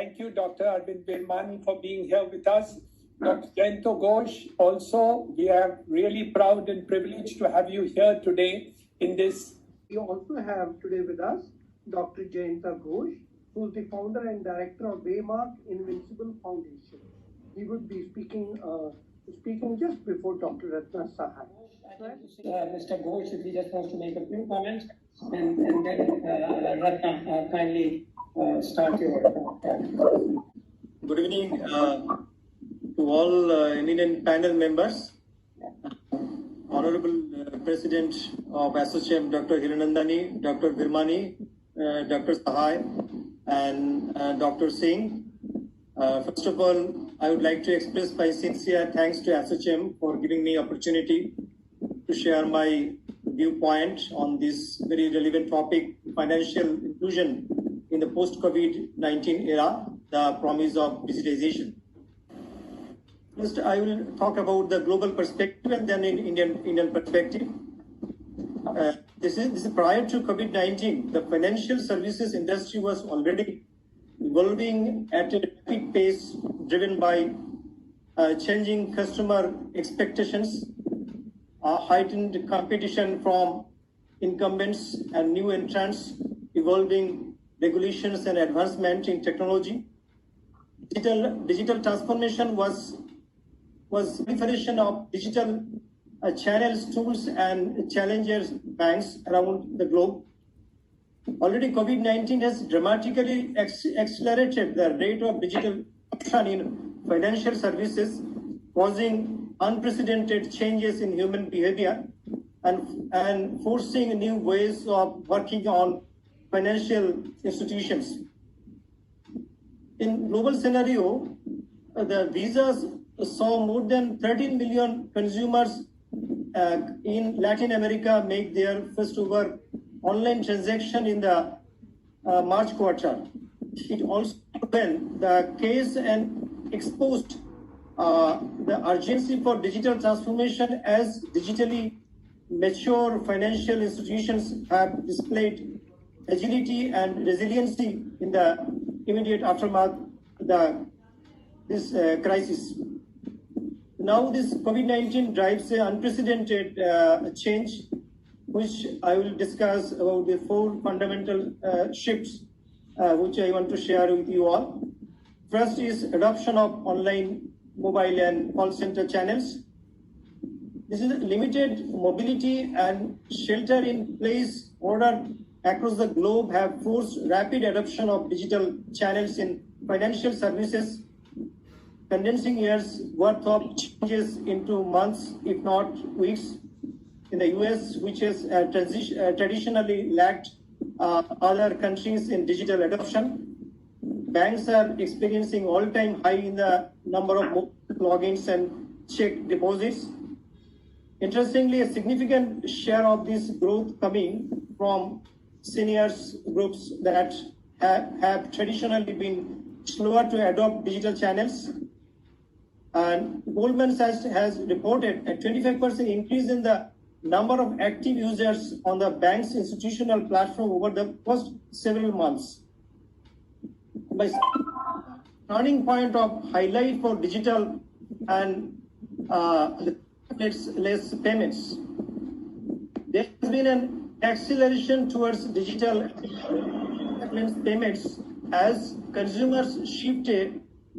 thank you, Dr. Arvind Virmani, for being here with us. Dr. Jayanta Ghosh, also, we are really proud and privileged to have you here today in this. We also have today with us Dr. Jayanta Ghosh, who is the founder and director of Waymark Invincible Foundation. He would be speaking just before Dr. Ratna Sahai. Mr. Ghosh, if he just wants to make a few comments, and then Ratna, kindly start your Good evening to all eminent panel members. Honorable President of ASSOCHAM, Dr. Hiranandani, Dr. Virmani, Dr. Sahai, and Dr. Singh. First of all, I would like to express my sincere thanks to ASSOCHAM for giving me opportunity to share my viewpoint on this very relevant topic, financial inclusion in the post-COVID-19 era, the promise of digitization. First, I will talk about the global perspective and then in Indian perspective. This is prior to COVID-19. The financial services industry was already evolving at a rapid pace, driven by changing customer expectations, heightened competition from incumbents and new entrants, evolving regulations and advancement in technology. Digital transformation was proliferation of digital channels, tools, and challengers banks around the globe. Already COVID-19 has dramatically accelerated the rate of digital adoption in financial services, causing unprecedented changes in human behavior and forcing new ways of working on financial institutions. In global scenario, the visas saw more than 13 million consumers in Latin America make their first ever online transaction in the March quarter. It also opened the case and exposed the urgency for digital transformation as digitally mature financial institutions have displayed agility and resiliency in the immediate aftermath of this crisis. Now this COVID-19 drives an unprecedented change, which I will discuss about the four fundamental shifts, which I want to share with you all. First is adoption of online, mobile, and call center channels. This is limited mobility and shelter-in-place order across the globe have forced rapid adoption of digital channels in financial services, condensing years worth of changes into months, if not weeks. In the US, which has traditionally lagged other countries in digital adoption, banks are experiencing all-time high in the number of logins and check deposits. Interestingly, a significant share of this growth coming from seniors groups that have traditionally been slower to adopt digital channels. And Goldman Sachs has reported a 25% increase in the number of active users on the bank's institutional platform over the first several months. By turning point of highlight for digital and less payments, there has been an acceleration towards digital payments as consumers shift a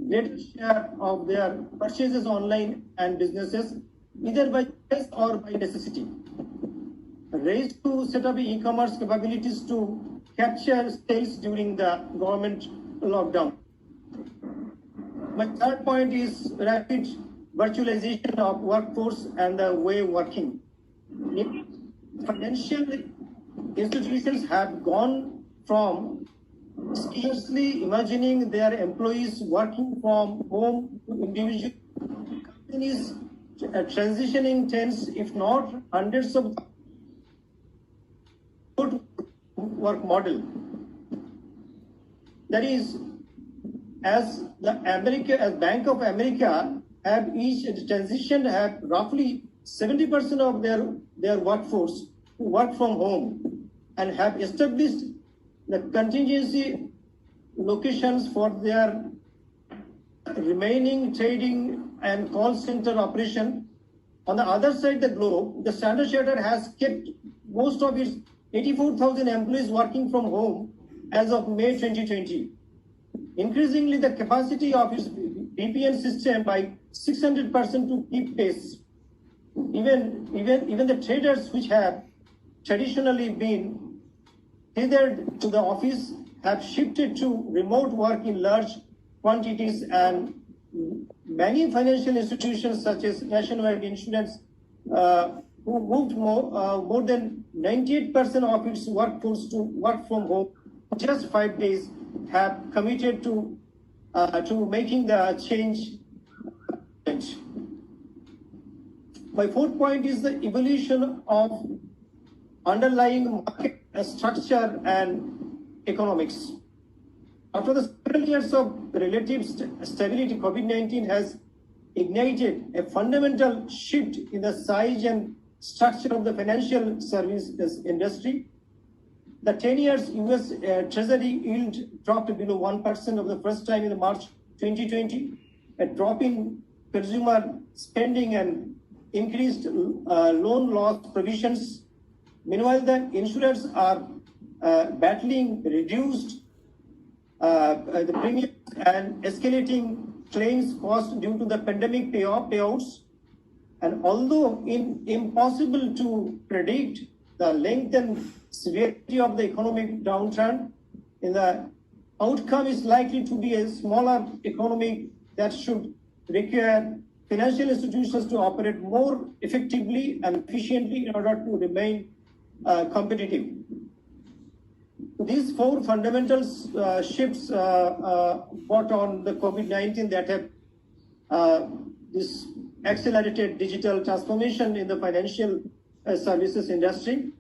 greater share of their purchases online and businesses, either by choice or by necessity. Raised to set up e-commerce capabilities to capture sales during the government lockdown. My third point is rapid virtualization of workforce and the way working. Financial institutions have gone from scarcely imagining their employees working from home to individual companies transitioning tens, if not hundreds of good work model. That is, as Bank of America have each transitioned have roughly 70% of their workforce who work from home and have established the contingency locations for their remaining trading and call center operation. On the other side of the globe, the Standard Chartered has kept most of its 84,000 employees working from home as of May 2020. Increasingly, the capacity of its VPN system by 600% to keep pace. Even the traders which have traditionally been tethered to the office have shifted to remote work in large quantities, and many financial institutions such as Nationwide Insurance, who moved more than 98% of its workforce to work from home just 5 days, have committed to making the change. My fourth point is the evolution of underlying market structure and economics. After the several years of relative stability, COVID-19 has ignited a fundamental shift in the size and structure of the financial services industry. The 10 years US Treasury yield dropped below 1% for the first time in March 2020. A drop in consumer spending and increased loan loss provisions. Meanwhile, the insurers are battling reduced the premiums and escalating claims cost due to the pandemic payouts. And although impossible to predict the length and severity of the economic downturn, the outcome is likely to be a smaller economy that should require financial institutions to operate more effectively and efficiently in order to remain competitive. These four fundamental shifts brought on the COVID-19 that have this accelerated digital transformation in the financial services industry.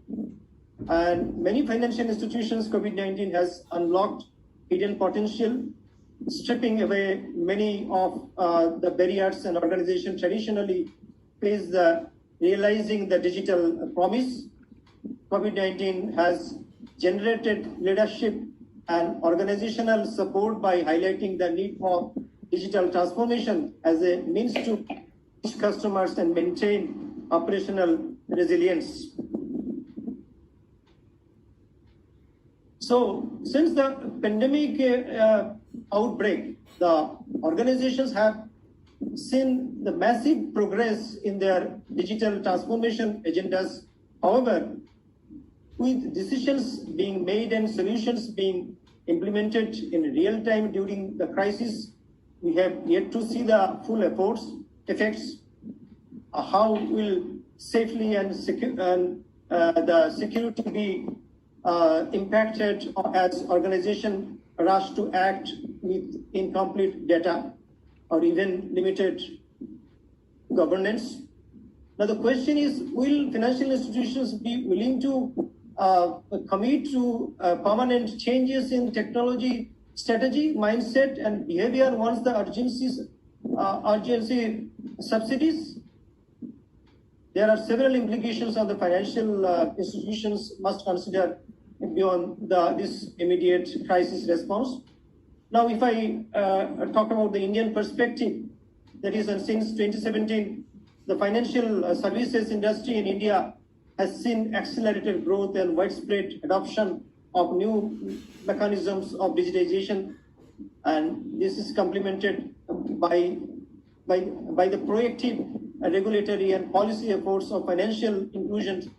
And many financial institutions, COVID-19 has unlocked hidden potential, stripping away many of the barriers and organizations traditionally face the realizing the digital promise. COVID-19 has generated leadership and organizational support by highlighting the need for digital transformation as a means to reach customers and maintain operational resilience. So, since the pandemic outbreak, the organizations have seen the massive progress in their digital transformation agendas. However, with decisions being made and solutions being implemented in real time during the crisis, we have yet to see the full effects. How will safely and the security be impacted as organizations rush to act with incomplete data or even limited governance? Now the question is, will financial institutions be willing to commit to permanent changes in technology strategy, mindset, and behavior once the urgency subsidies? There are several implications on the financial institutions must consider beyond this immediate crisis response. Now, if I talk about the Indian perspective, that is, since 2017, the financial services industry in India has seen accelerated growth and widespread adoption of new mechanisms of digitization, and this is complemented by the proactive regulatory and policy efforts of financial inclusion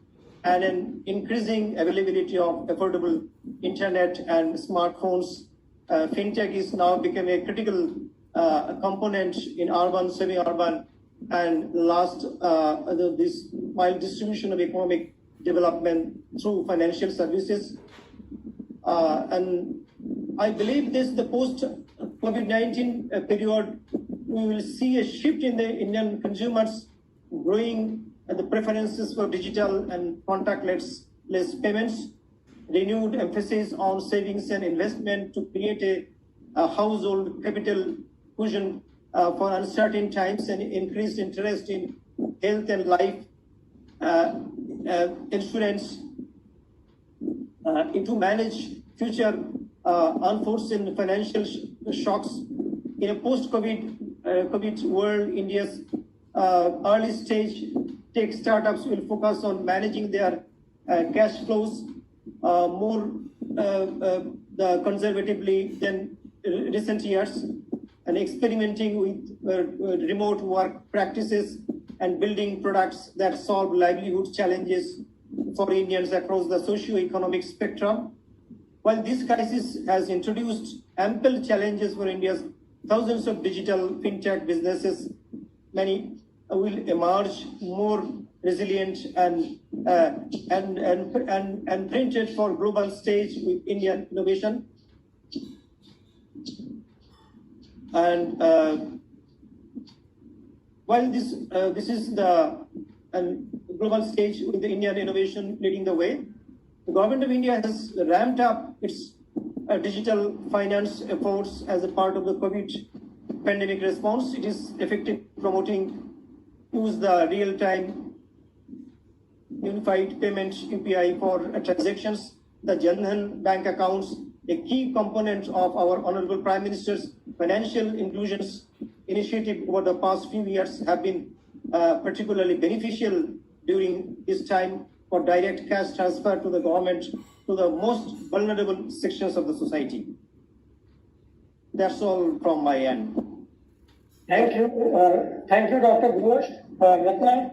and an increasing availability of affordable internet and smartphones. Fintech is now becoming a critical component in urban, semi-urban, and this while distribution of economic development through financial services. And I believe the post-COVID-19 period, we will see a shift in the Indian consumers growing the preferences for digital and contactless payments, renewed emphasis on savings and investment to create a household capital cushion for uncertain times, and increased interest in health and life insurance to manage future unforeseen financial shocks. In a post-COVID world, India's early stage tech startups will focus on managing their cash flows more conservatively than recent years, and experimenting with remote work practices and building products that solve livelihood challenges for Indians across the socio-economic spectrum. While this crisis has introduced ample challenges for India's thousands of digital fintech businesses, many will emerge more resilient and printed for global stage with Indian innovation. And while this is the global stage with the Indian innovation leading the way, the government of India has ramped up its digital finance efforts as a part of the COVID pandemic response. It is effectively promoting use the real-time unified payment UPI for transactions, the Jan Dhan bank accounts, a key component of our Honorable Prime Minister's financial inclusions initiative over the past few years have been particularly beneficial during this time for direct cash transfer to the government to the most vulnerable sections of the society. That's all from my end. Thank you, Dr. Ghosh. Ratna,